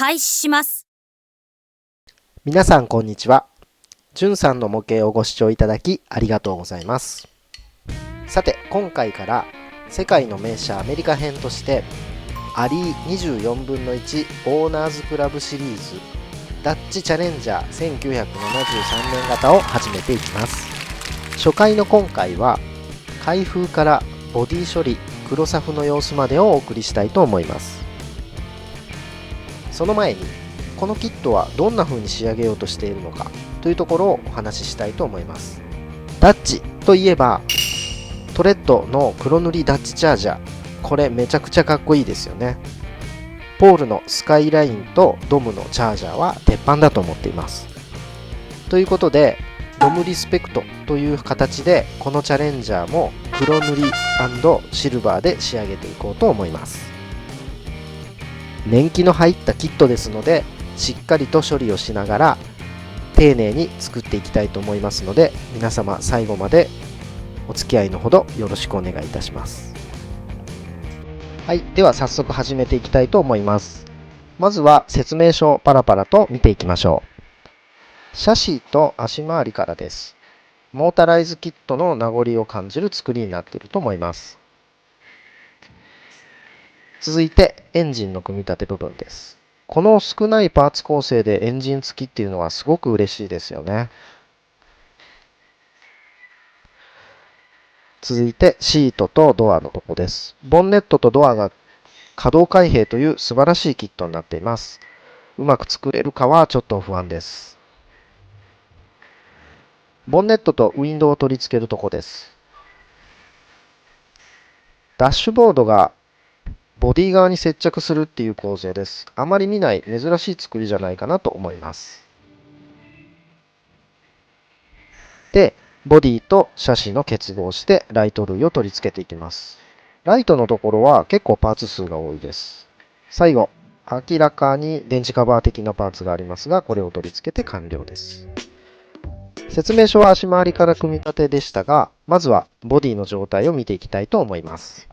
開始します。皆さんこんにちは。じゅんさんの模型をご視聴いただきありがとうございます。さて今回から世界の名車アメリカ編としてアリー24分の1オーナーズクラブシリーズダッチチャレンジャー1973年型を始めていきます。初回の今回は開封からボディ処理黒サフの様子までをお送りしたいと思います。その前にこのキットはどんな風に仕上げようとしているのかというところをお話ししたいと思います。ダッチといえばトレッドの黒塗りダッチチャージャー、これめちゃくちゃかっこいいですよね。ポールのスカイラインとドムのチャージャーは鉄板だと思っています。ということでドムリスペクトという形でこのチャレンジャーも黒塗り&シルバーで仕上げていこうと思います。年季の入ったキットですのでしっかりと処理をしながら丁寧に作っていきたいと思いますので、皆様最後までお付き合いのほどよろしくお願いいたします。はい、では早速始めていきたいと思います。まずは説明書をパラパラと見ていきましょう。シャシーと足回りからです。モータライズキットの名残を感じる作りになっていると思います。続いてエンジンの組み立て部分です。この少ないパーツ構成でエンジン付きっていうのはすごく嬉しいですよね。続いてシートとドアのとこです。ボンネットとドアが可動開閉という素晴らしいキットになっています。うまく作れるかはちょっと不安です。ボンネットとウィンドウを取り付けるとこです。ダッシュボードがボディ側に接着するっていう構造です。あまり見ない珍しい作りじゃないかなと思います。で、ボディとシャシーの結合してライト類を取り付けていきます。ライトのところは結構パーツ数が多いです。最後、明らかに電池カバー的なパーツがありますが、これを取り付けて完了です。説明書は足回りから組み立てでしたが、まずはボディの状態を見ていきたいと思います。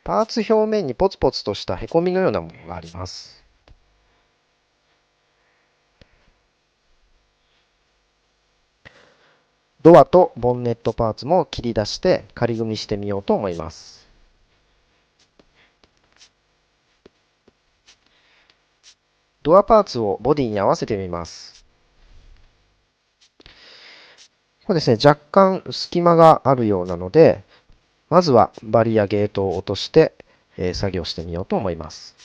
パーツ表面にポツポツとしたへこみのようなものがあります。ドアとボンネットパーツも切り出して仮組みしてみようと思います。ドアパーツをボディに合わせてみます。これですね、若干隙間があるようなので、まずはバリやゲートを落として、作業してみようと思います。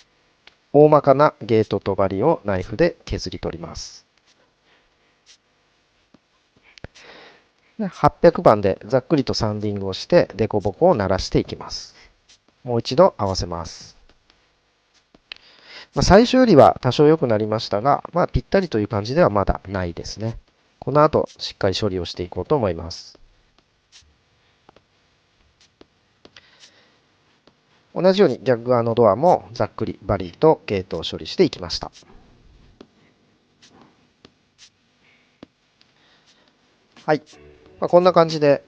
大まかなゲートとバリをナイフで削り取ります。800番でざっくりとサンディングをしてデコボコを鳴らしていきます。もう一度合わせます。最初よりは多少良くなりましたが、ぴったりという感じではまだないですね。この後しっかり処理をしていこうと思います。同じように逆側のドアもざっくりバリーとゲートを処理していきました。はい。こんな感じで、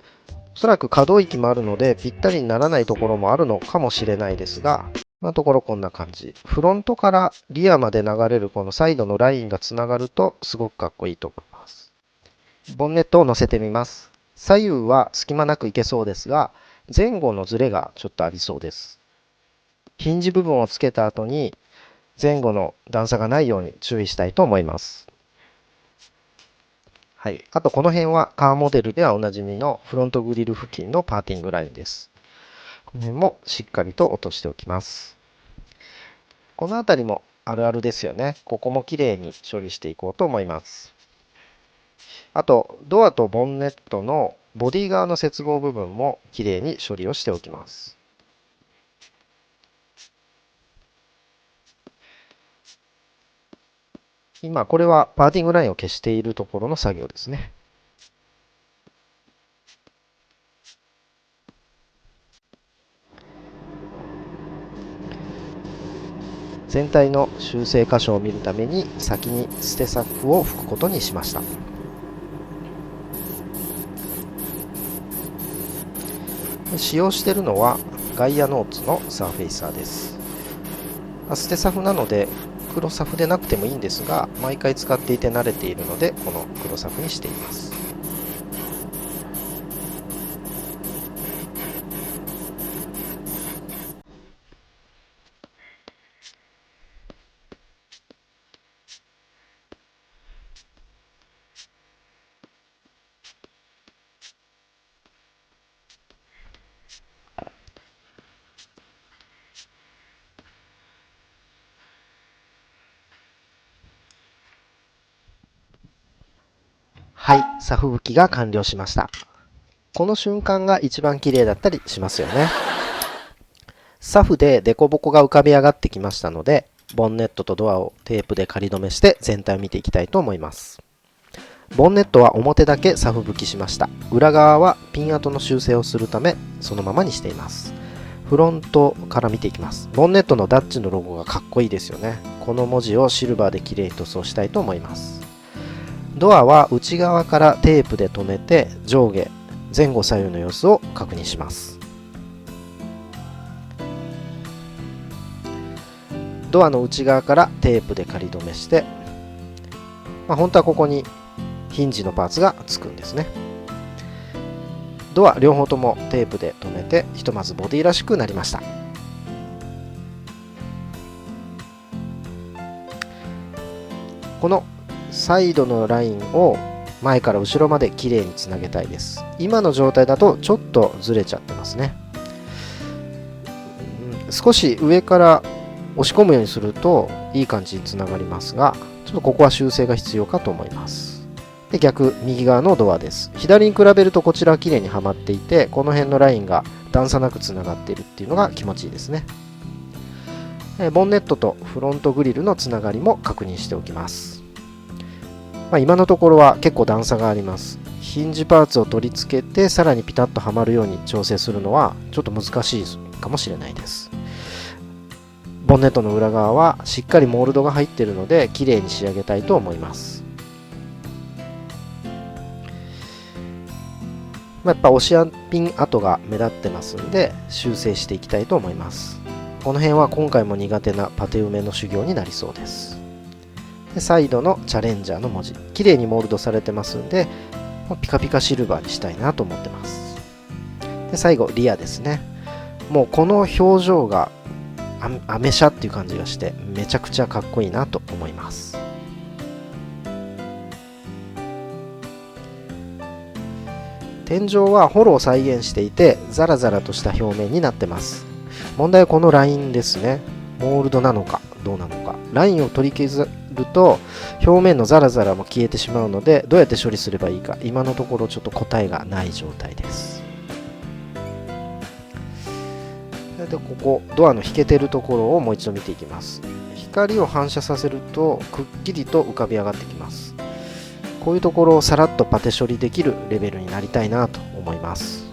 おそらく可動域もあるのでぴったりにならないところもあるのかもしれないですが、今のところこんな感じ。フロントからリアまで流れるこのサイドのラインがつながるとすごくかっこいいと思います。ボンネットを乗せてみます。左右は隙間なくいけそうですが、前後のズレがちょっとありそうです。ヒンジ部分をつけた後に前後の段差がないように注意したいと思います。はい。あとこの辺はカーモデルではおなじみのフロントグリル付近のパーティングラインです。この辺もしっかりと落としておきます。この辺りもあるあるですよね。ここもきれいに処理していこうと思います。あとドアとボンネットのボディ側の接合部分もきれいに処理をしておきます。今これはパーティングラインを消しているところの作業ですね。全体の修正箇所を見るために先に捨て柵を拭くことにしました。使用しているのはガイアノーツのサーフェイサーです。捨てサフなので黒サフでなくてもいいんですが、毎回使っていて慣れているのでこの黒サフにしています。はい、サフ拭きが完了しました。この瞬間が一番綺麗だったりしますよね。サフでデコボコが浮かび上がってきましたので、ボンネットとドアをテープで仮止めして全体を見ていきたいと思います。ボンネットは表だけサフ拭きしました。裏側はピン跡の修正をするためそのままにしています。フロントから見ていきます。ボンネットのダッチのロゴがかっこいいですよね。この文字をシルバーで綺麗に塗装したいと思います。ドアは内側からテープで留めて上下前後左右の様子を確認します。ドアの内側からテープで仮止めして、本当はここにヒンジのパーツがつくんですね。ドア両方ともテープで留めてひとまずボディらしくなりました。このサイドのラインを前から後ろまで綺麗につなげたいです。今の状態だとちょっとずれちゃってますね。少し上から押し込むようにするといい感じにつながりますが、ちょっとここは修正が必要かと思います。で、逆右側のドアです。左に比べるとこちらは綺麗にはまっていて、この辺のラインが段差なくつながっているっていうのが気持ちいいですね。ボンネットとフロントグリルのつながりも確認しておきます。今のところは結構段差があります。ヒンジパーツを取り付けてさらにピタッとはまるように調整するのはちょっと難しいかもしれないです。ボンネットの裏側はしっかりモールドが入っているので綺麗に仕上げたいと思います。やっぱ押しピン跡が目立ってますんで修正していきたいと思います。この辺は今回も苦手なパテ埋めの修行になりそうです。で、サイドのチャレンジャーの文字綺麗にモールドされてますんでピカピカシルバーにしたいなと思ってます。で、最後リアですね。もうこの表情がアメ車っていう感じがしてめちゃくちゃかっこいいなと思います。天井はホロを再現していてザラザラとした表面になってます。問題はこのラインですね。モールドなのかどうなのか。ラインを取り削ると表面のザラザラも消えてしまうので、どうやって処理すればいいか今のところちょっと答えがない状態です。で、ここドアの引けてるところをもう一度見ていきます。光を反射させるとくっきりと浮かび上がってきます。こういうところをさらっとパテ処理できるレベルになりたいなと思います。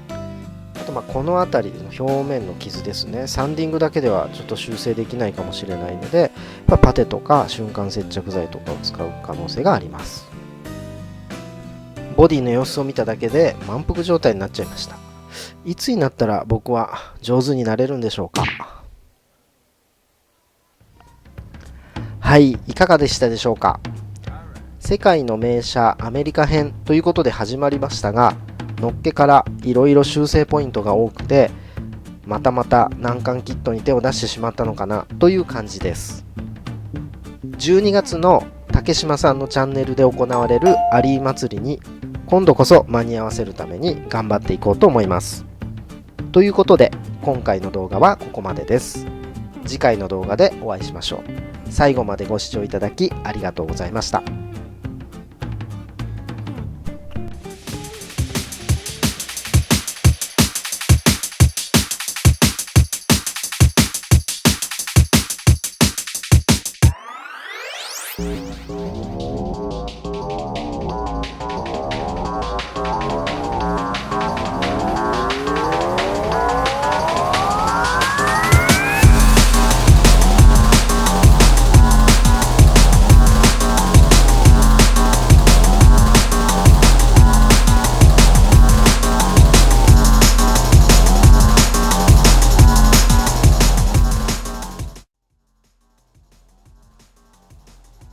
あとこの辺りの表面の傷ですね。サンディングだけではちょっと修正できないかもしれないので、パテとか瞬間接着剤とかを使う可能性があります。ボディの様子を見ただけで満腹状態になっちゃいました。いつになったら僕は上手になれるんでしょうか。はい、いかがでしたでしょうか。世界の名車アメリカ編ということで始まりましたが、のっけからいろいろ修正ポイントが多くて、また難関キットに手を出してしまったのかなという感じです。12月の竹島さんのチャンネルで行われるアリー祭りに今度こそ間に合わせるために頑張っていこうと思います。ということで今回の動画はここまでです。次回の動画でお会いしましょう。最後までご視聴いただきありがとうございました。